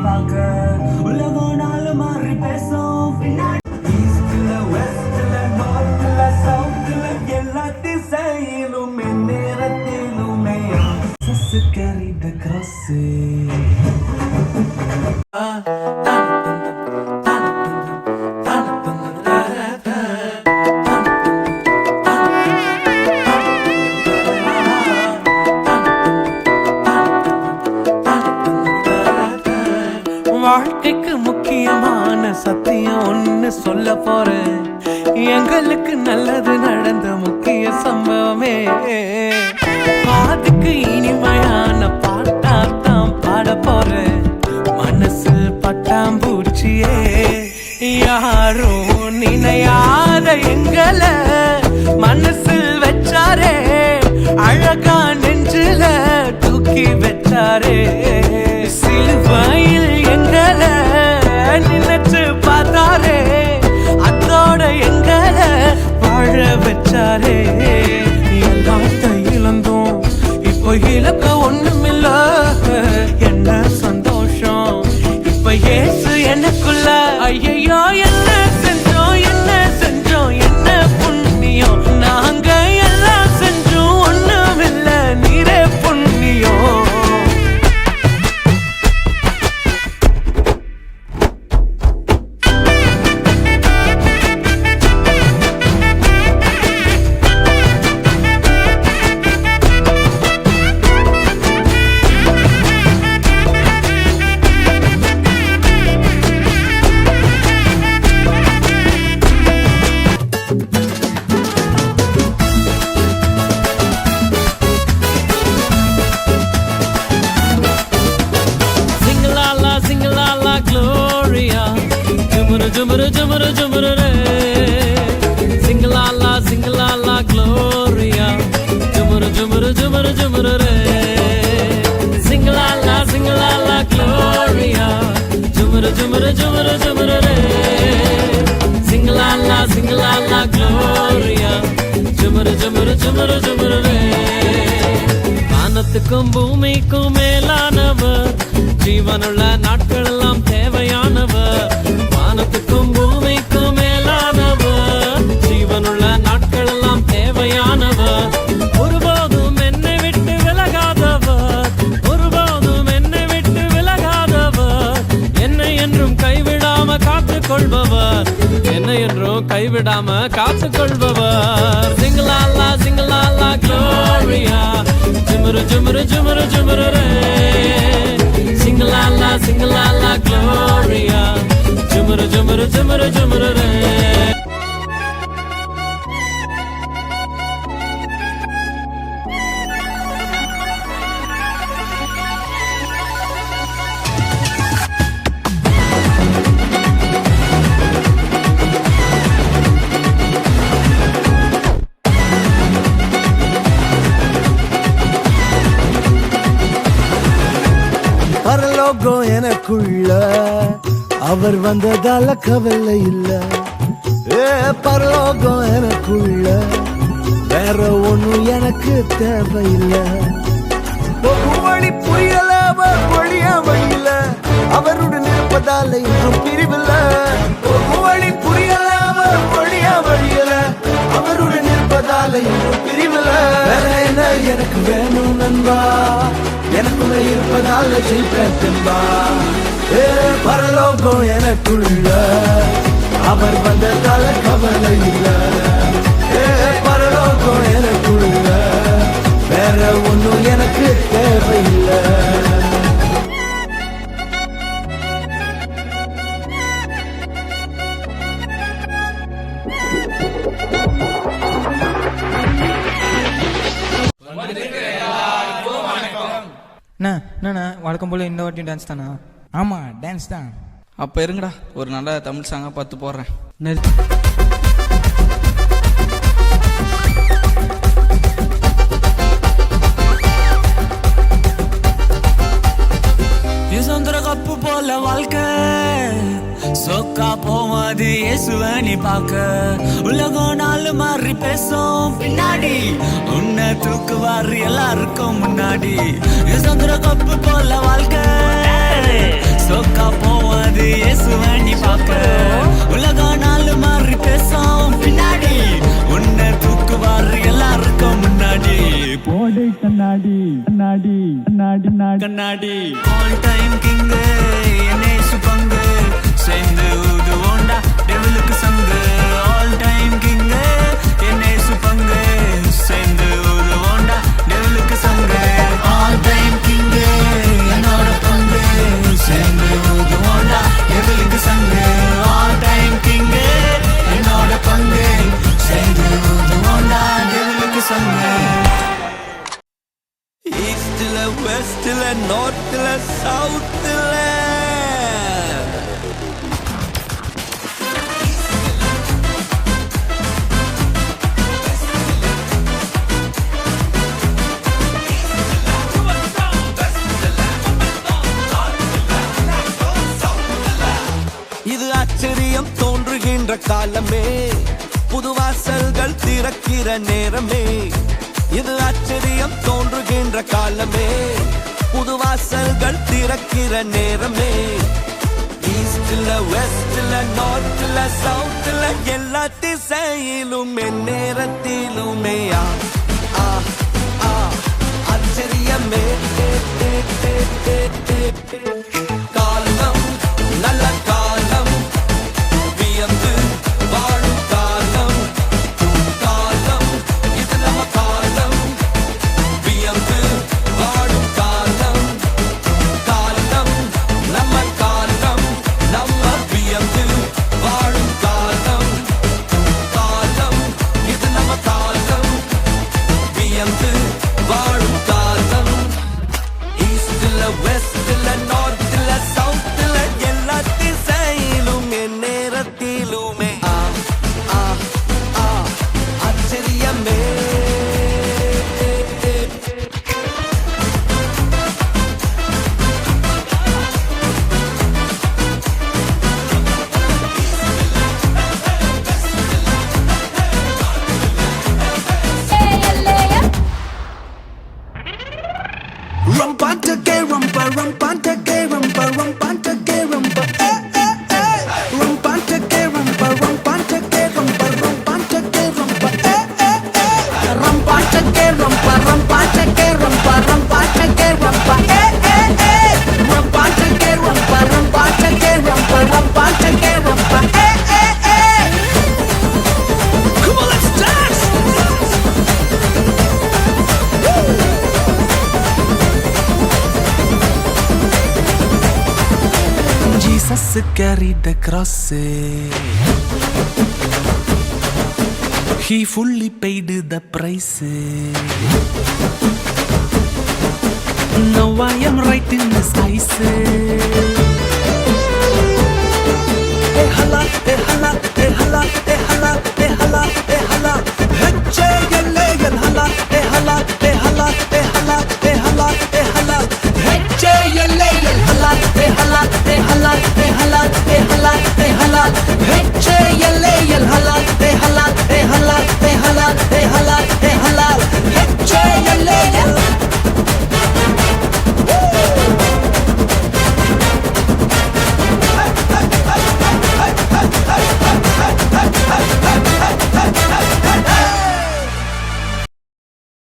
பார்க்க உலகம் நாலு மாறி பேசும் பின்னாடி ஈஸ்ட்ல வெஸ்ட்ல நார்த்ல சவுத்ல எல்லா திசையிலும் நேரத்திலுமே carry the cross. வாழ்க்கைக்கு முக்கியமான சத்தியம் ஒன்னு சொல்ல போறேன். எங்களுக்கு நல்லது நடந்த முக்கிய சம்பவமே அதுக்கு இனிமையான பாட்டாத்தான் பாட போறேன். மனசு பட்டாம்பூச்சியே யாரும் நினையாத எங்களை மனசில் வச்சாரே, அழகா நெஞ்சில தூக்கி வச்சாரே. சிலுவையில் எங்களை நினைச்சு பார்த்தாரே, அதோட எங்களை வாழ வச்சாரே. இழந்தோம் இப்போ இலக்க ஒண்ணுமில்ல, என்ன சந்தோஷம் இப்ப ஏசு எனக்குள்ள. ஐயோ என்ன செஞ்சோம் என்ன செஞ்சோம் என்ன புண்ணியம், நாங்க எல்லாம் செஞ்சோம் ஒண்ணுமில்ல நீரே புண்ணியம். Jumuru jumuru jumuru re, singalala singalala gloria. Jumuru jumuru jumuru jumuru re, singalala singalala gloria. Jumuru jumuru jumuru jumuru re, singalala singalala gloria. Jumuru jumuru jumuru jumuru re. வானத்துக்கும் பூமிக்கும் மேலானவர், ஜீவனுள்ள நாட்கள் எல்லாம் தேவையானவர். வானத்துக்கும் பூமிக்கும் மேலானவர், ஜீவனுள்ள நாட்கள் எல்லாம் தேவையானவர். ஒருபோதும் என்னை விட்டு விலகாதவர், ஒருபோதும் என்னை விட்டு விலகாதவர். என்னை என்றும் கைவிடாம காத்துக்கொள்பவர், என்னை என்றும் கைவிடாம காத்துக்கொள்பவர். சிங்கலாலா சிங்கலாலா க்ளோரியா. ஜுமுரு ஜுமுரு ஜுமுரு ஜுமுரு ரே, singalala singalala gloria. Jumuru jumuru jumuru jumuru re. பரலோகம் எனக்குள்ள அவர் வந்ததால கவலை இல்ல. பரலோகம் எனக்குள்ள வேற ஒண்ணும் எனக்கு தேவையில்லை. வழி புரியல அவர் வழியா வழியில, அவருடன் இருப்பதால இன்னும் பிரிவில்ல. வழி புரியல அவர் வழியா வழியில, அவருடன் இருப்பதால இன்னும் பிரிவில்ல. வேற என்ன எனக்கு வேணும் நண்பா, எனக்குள்ள இருப்பதால ஜெயிப்பா. பரலோகம் எனக்குள்ள அவர் வந்ததால கவலை இல்ல. பரலோகம் எனக்குள்ள வேற ஒண்ணும் எனக்கு தேவையில்லை. என்னண்ணா வழக்கம் போல இந்த வாட்டியும் டான்ஸ் தானா? ஆமாம் டான்ஸ் தான். அப்போ இருங்கடா, ஒரு நல்ல தமிழ் சாங்காக பார்த்து போடுறேன். சுந்தர கப்பு போல வாழ்க்கை சொக்கா போவாது இயேசுவனி பார்க்க. உலகம் நாலு மாறி பேசும் பின்னாடி, உன்னை தூக்குவாரு எல்லாருக்கும் முன்னாடி. சுந்தர கப்பு போல வாழ்க்கை சொக்க இயேசுவை நீ பார்க்க உலகம் நாலு மாறி பேசும் பின்னாடி உன்னை தூக்குவார் எல்லாருக்கும் முன்னாடி போடு கண்ணாடி கண்ணாடி கண்ணாடி கண்ணாடி ஆல் டைம் கிங் என்னே சுபங்கு சேர்ந்து ஊதுவோண்டா டெவிலுக்கு சங்கு ஆல் டைம் கிங் என்னே சுபங்கு சேர்ந்து ஊதுவோண்டா டெவிலுக்கு சங்கு ஆல் டைம் கிங் என்னோட பங்கு சேர்ந்து ஊதுவோண்டா டெவிலுக்கு சங்கு ஆல் டைம் கிங் என்னோட பங்கு சேர்ந்து ஊதுவோண்டா டெவிலுக்கு சங்கு ஈஸ்ட்ல வெஸ்ட்ல நார்த்ல சவுத்ல இது ஆச்சரியம் தோன்றுகின்ற காலமே புது வாசல்கள் திறக்கிற நேரமே இது ஆச்சரியம் தோன்றுகின்ற காலமே புது வாசல்கள் திறக்கிற நேரமே ஈஸ்ட்ல வெஸ்ட்ல நார்த்ல சவுத்ல எல்லா திசையிலும் நேரத்திலுமே ஆச்சரியமே காலம் நல்ல காலம் வியந்து வாழும் காலம் காலம் இது நம்ம காலம் வியந்து வாழும் காலம் காலம் நம்ம காலம் நம்ம வியந்து வாழும் காலம் காலம் இது நம்ம காலம் வியந்து வாழும் காலம் ஈஸ்ட்ல வெஸ்ட்ல நார்த்ல சவுத்ல எல்லா திசையிலும் நேரத்திலுமே ஆச்சரியமே Rampante que rompa, rampante que rompa, rampante que rompa, rampante que rompa, rampante que rompa, rampante que rompa, rampante que rompa, rampante que rompa, rampante que rompa, rampante que rompa, rampante que rompa, rampante que rompa, Come on, let's dance! Jesus carried the cross. He fully paid the price. Now I am right in His eyes. Eh hala, eh hala, eh hala, eh hala, eh hala, eh hala. Hey,